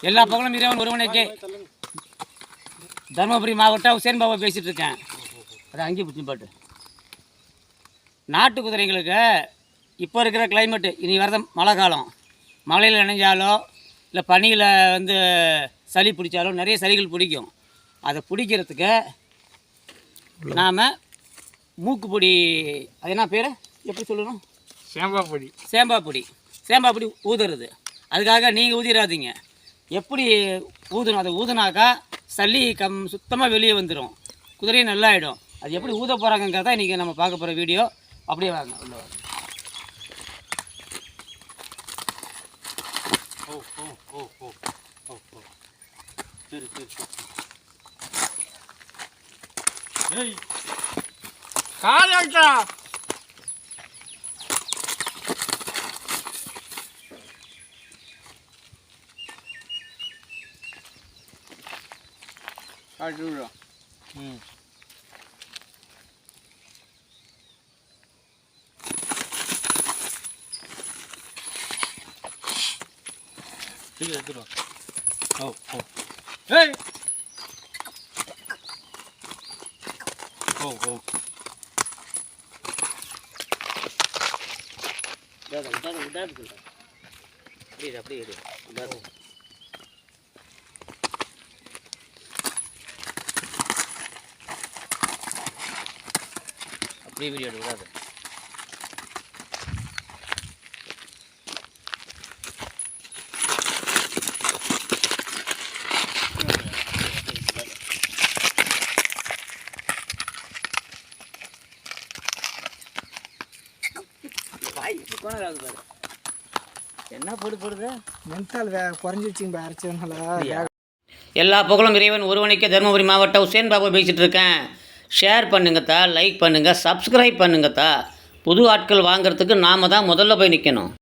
எல்லா பகலும் இறைவன் ஒருவனுக்கே. தருமபுரி மாவட்டம் உசேன் பாபா பேசிகிட்டு இருக்கேன். அதை அங்கேயே பிடிச்சி பாட்டு. நாட்டு குதிரைங்களுக்கு இப்போ இருக்கிற கிளைமேட்டு, இனி வரத மழை காலம், மழையில் நினைஞ்சாலோ இல்லை பனியில் வந்து சளி பிடிச்சாலோ நிறைய சளிகள் பிடிக்கும். அதை பிடிக்கிறதுக்கு நாம் மூக்குப்பொடி, அது என்ன பேர் எப்படி சொல்லணும்? சேம்பாப்பொடி ஊதுறது. அதுக்காக நீங்கள் ஊதிடாதீங்க. எப்படி ஊதணும்? அதை ஊதுனாக்கா சளி சுத்தமாக வெளியே வந்துடும், குதிரையும் நல்லாயிடும். அது எப்படி ஊத போகிறாங்கிறத இன்றைக்கி நம்ம பார்க்க போகிற வீடியோ. அப்படியே வாங்க உள்ள வாங்க. சரி காலா காட்டுறோம். எடுத்துடும். ஏய் அப்படியே வீடியோ விடாது. என்ன போடுது மென்டல் குறைஞ்சிச்சிங்க அரைச்சதுனால. எல்லா புகழும் இறைவன் ஒருவனுக்கே. தருமபுரி மாவட்டம் உசேன் பாபா பேசிகிட்டு இருக்கேன். ஷேர் பண்ணுங்கத்தா, லைக் பண்ணுங்கள், சப்ஸ்கிரைப் பண்ணுங்கத்தா. புது ஆட்கள் வாங்கிறதுக்கு நாம் தான் முதல்ல போய் நிற்கணும்.